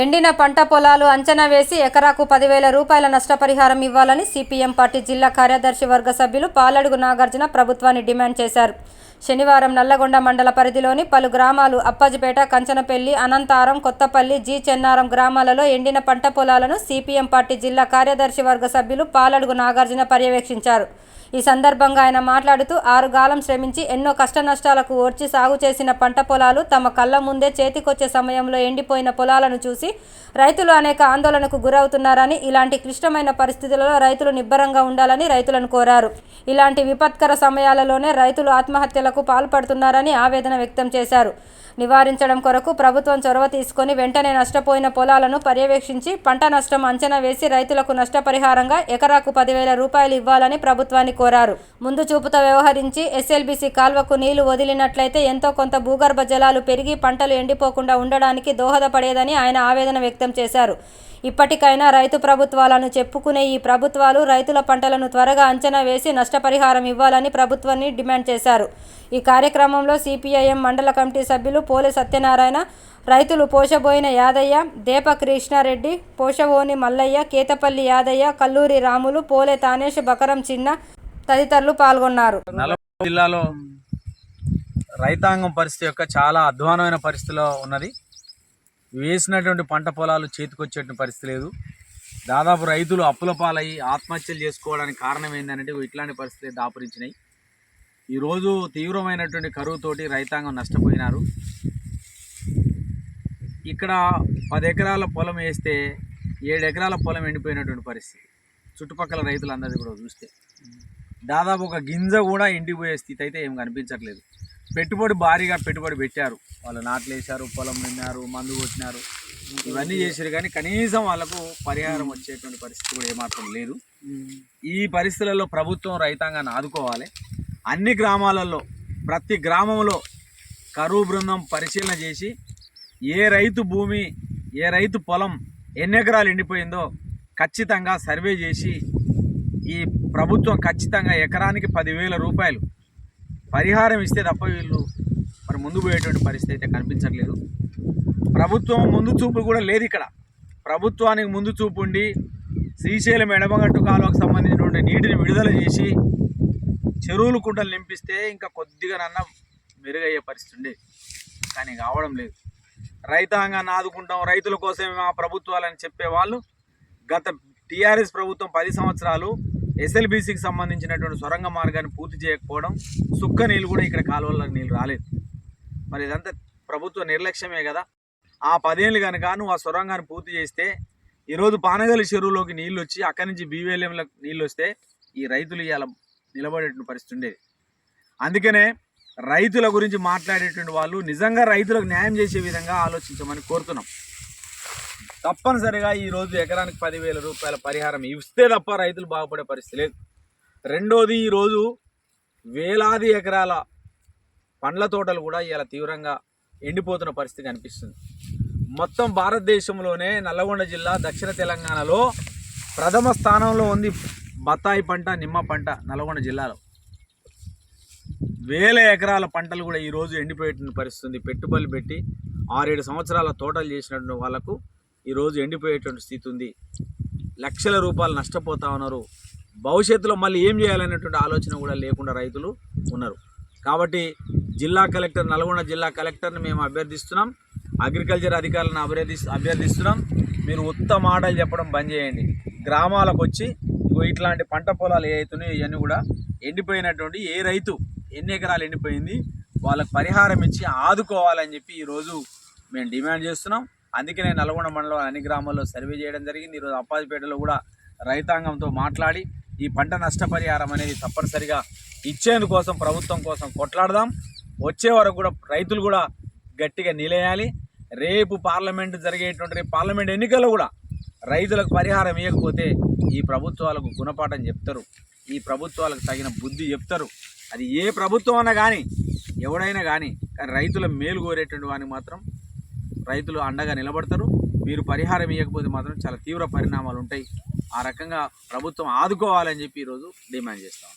ఎండిన పంట పొలాలు అంచనా వేసి ఎకరాకు 10,000 రూపాయల నష్టపరిహారం ఇవ్వాలని సిపిఎం పార్టీ జిల్లా కార్యదర్శి వర్గ సభ్యులు పాలడుగు నాగార్జున ప్రభుత్వాన్ని డిమాండ్ చేశారు. శనివారం నల్లగొండ మండల పరిధిలోని పలు గ్రామాలు అప్పాజిపేట, కంచనపల్లి, అనంతారం, కొత్తపల్లి, జి చెన్నారం గ్రామాలలో ఎండిన పంట పొలాలను సిపిఎం పార్టీ జిల్లా కార్యదర్శి వర్గ సభ్యులు పాలడుగు నాగార్జున పర్యవేక్షించారు. ఈ సందర్భంగా ఆయన మాట్లాడుతూ 6 గాలం శ్రమించి ఎన్నో కష్టనష్టాలకు ఓర్చి సాగు చేసిన పంట పొలాలు తమ కళ్ళ ముందే చేతికొచ్చే సమయంలో ఎండిపోయిన పొలాలను చూసి రైతులు అనేక ఆందోళనకు గురవుతున్నారని, ఇలాంటి క్లిష్టమైన పరిస్థితులలో రైతులు నిబ్బరంగా ఉండాలని రైతులను కోరారు. ఇలాంటి విపత్కర సమయాలలోనే రైతులు ఆత్మహత్యలకు పాల్పడుతున్నారని ఆవేదన వ్యక్తం చేశారు. నివారించడం కొరకు ప్రభుత్వం చొరవ తీసుకొని వెంటనే నష్టపోయిన పొలాలను పర్యవేక్షించి పంట నష్టం అంచనా వేసి రైతులకు నష్టపరిహారంగా ఎకరాకు 10,000 రూపాయలు ఇవ్వాలని ప్రభుత్వాన్ని కోరారు. ముందు చూపుతో వ్యవహరించి ఎస్ఎల్బీసీ కాల్వకు నీళ్లు వదిలినట్లయితే ఎంతో కొంత భూగర్భ జలాలు పెరిగి పంటలు ఎండిపోకుండా ఉండడానికి దోహదపడేదని ఆయన ఆవేదన వ్యక్తం చేశారు. ఇప్పటికైనా రైతు ప్రభుత్వాలను చెప్పుకునే ఈ ప్రభుత్వాలు రైతుల పంటలను త్వరగా అంచనా వేసి నష్టపరిహారం ఇవ్వాలని ప్రభుత్వాన్ని డిమాండ్ చేశారు. ఈ కార్యక్రమంలో సిపిఐఎం మండల కమిటీ సభ్యులు పోలే సత్యనారాయణ, రైతులు పోషబోయిన యాదయ్య, దేప కృష్ణారెడ్డి, పోషవోని మల్లయ్య, కేతపల్లి యాదయ్య, కల్లూరి రాములు, పోలే తానేష్, బకరం చిన్న తదితరులు పాల్గొన్నారు. నల్గొండ జిల్లాలో రైతాంగం పరిస్థితి యొక్క చాలా అధ్వానమైన పరిస్థితిలో ఉన్నది. వేసినటువంటి పంట పొలాలు చేతికొచ్చేటువంటి పరిస్థితి లేదు. దాదాపు రైతులు అప్పుల పాలయ్యి ఆత్మహత్యలు చేసుకోవడానికి కారణం ఏంటంటే ఇట్లాంటి పరిస్థితులు దాపురించినాయి. ఈరోజు తీవ్రమైనటువంటి కరువుతోటి రైతాంగం నష్టపోయినారు. ఇక్కడ 10 ఎకరాల పొలం వేస్తే 7 ఎకరాల పొలం ఎండిపోయినటువంటి పరిస్థితి. చుట్టుపక్కల రైతులందరిది కూడా చూస్తే దాదాపు ఒక గింజ కూడా ఎండిపోయే స్థితి అయితే ఏం కనిపించట్లేదు. భారీగా పెట్టుబడి పెట్టారు, వాళ్ళు నాట్లు వేశారు, పొలం నిన్నారు, మందు కొట్టినారు, ఇవన్నీ చేశారు. కానీ కనీసం వాళ్ళకు పరిహారం వచ్చేటువంటి పరిస్థితి కూడా ఏమాత్రం లేదు. ఈ పరిస్థితులలో ప్రభుత్వం రైతాంగాన్ని ఆదుకోవాలి. అన్ని గ్రామాలలో ప్రతి గ్రామంలో కరువు బృందం పరిశీలన చేసి ఏ రైతు భూమి, ఏ రైతు పొలం ఎన్ని ఎకరాలు ఎండిపోయిందో ఖచ్చితంగా సర్వే చేసి ఈ ప్రభుత్వం ఖచ్చితంగా ఎకరానికి 10,000 రూపాయలు పరిహారం ఇస్తే తప్ప వీళ్ళు మరి ముందు పోయేటువంటి పరిస్థితి అయితే కనిపించట్లేదు. ప్రభుత్వం ముందు చూపు కూడా లేదు. ఇక్కడ ప్రభుత్వానికి ముందు చూపు ఉండి శ్రీశైలం ఎడమగట్టు కాలువకు సంబంధించినటువంటి నీటిని విడుదల చేసి చెరువులు కుంటలు నింపిస్తే ఇంకా కొద్దిగా మెరుగయ్యే పరిస్థితి ఉండేది. కానీ కావడం లేదు. రైతాంగాన్ని ఆదుకుంటాం, రైతుల కోసమే మా ప్రభుత్వాలని చెప్పేవాళ్ళు గత టీఆర్ఎస్ ప్రభుత్వం 10 సంవత్సరాలు ఎస్ఎల్బీసీకి సంబంధించినటువంటి సొరంగ మార్గాన్ని పూర్తి చేయకపోవడం, సుక్క నీళ్ళు కూడా ఇక్కడ కాలువలకు నీళ్ళు రాలేదు. మరి ఇదంతా ప్రభుత్వ నిర్లక్ష్యమే కదా. ఆ 10 ఏళ్ళు కనుక నువ్వు ఆ సొరంగాన్ని పూర్తి చేస్తే ఈరోజు పానగల్లి చెరువులోకి నీళ్ళు వచ్చి అక్కడి నుంచి బీవీఎల్ఎంలకు నీళ్ళు వస్తే ఈ రైతులు ఇవాళ నిలబడేటువంటి పరిస్థితి ఉండేది. అందుకనే రైతుల గురించి మాట్లాడేటువంటి వాళ్ళు నిజంగా రైతులకు న్యాయం చేసే విధంగా ఆలోచించమని కోరుతున్నాం. తప్పనిసరిగా ఈరోజు ఎకరానికి 10,000 రూపాయల పరిహారం ఇస్తే తప్ప రైతులు బాగుపడే పరిస్థితి లేదు. రెండోది, ఈరోజు వేలాది ఎకరాల పండ్ల తోటలు కూడా ఇలా తీవ్రంగా ఎండిపోతున్న పరిస్థితి కనిపిస్తుంది. మొత్తం భారతదేశంలోనే నల్లగొండ జిల్లా దక్షిణ తెలంగాణలో ప్రథమ స్థానంలో ఉంది బత్తాయి పంట, నిమ్మ పంట. నల్లగొండ జిల్లాలో వేల ఎకరాల పంటలు కూడా ఈరోజు ఎండిపోయేటువంటి పరిస్థితి. పెట్టుబడులు పెట్టి 6-7 సంవత్సరాల తోటలు చేసినటువంటి వాళ్లకు ఈరోజు ఎండిపోయేటువంటి స్థితి ఉంది. లక్షల రూపాయలు నష్టపోతా ఉన్నారు. భవిష్యత్తులో మళ్ళీ ఏం చేయాలనేటువంటి ఆలోచన కూడా లేకుండా రైతులు ఉన్నారు. కాబట్టి జిల్లా కలెక్టర్, నల్గొండ జిల్లా కలెక్టర్ని మేము అభ్యర్థిస్తున్నాం, అగ్రికల్చర్ అధికారులను అభ్యర్థిస్తున్నాం. మీరు ఉత్తమ మాటలు చెప్పడం బంద్ చేయండి. గ్రామాలకు వచ్చి ఇట్లాంటి పంట పొలాలు ఏవైతున్నాయో ఇవన్నీ కూడా ఎండిపోయినటువంటి ఏ రైతు ఎన్ని ఎకరాలు ఎండిపోయింది వాళ్ళకు పరిహారం ఇచ్చి ఆదుకోవాలని చెప్పి ఈరోజు మేము డిమాండ్ చేస్తున్నాం. అందుకనే నల్గొండ మండలం అన్ని గ్రామాల్లో సర్వే చేయడం జరిగింది. ఈరోజు అప్పాజిపేటలో కూడా రైతాంగంతో మాట్లాడి ఈ పంట నష్టపరిహారం అనేది తప్పనిసరిగా ఇచ్చేందుకోసం ప్రభుత్వం కోసం కొట్లాడదాం. వచ్చే వరకు కూడా రైతులు కూడా గట్టిగా నిలయాలి. రేపు పార్లమెంట్ ఎన్నికల్లో కూడా రైతులకు పరిహారం ఇవ్వకపోతే ఈ ప్రభుత్వాలకు గుణపాఠం చెప్తారు, ఈ ప్రభుత్వాలకు తగిన బుద్ధి చెప్తారు. అది ఏ ప్రభుత్వం అన్నా కానీ ఎవడైనా కానీ రైతుల మేలు కోరేటువంటి వానికి మాత్రం రైతులు అండగా నిలబడతారు. మీరు పరిహారం ఇవ్వకపోతే మాత్రం చాలా తీవ్ర పరిణామాలు ఉంటాయి. ఆ రకంగా ప్రభుత్వం ఆదుకోవాలని చెప్పి ఈరోజు డిమాండ్ చేస్తాం.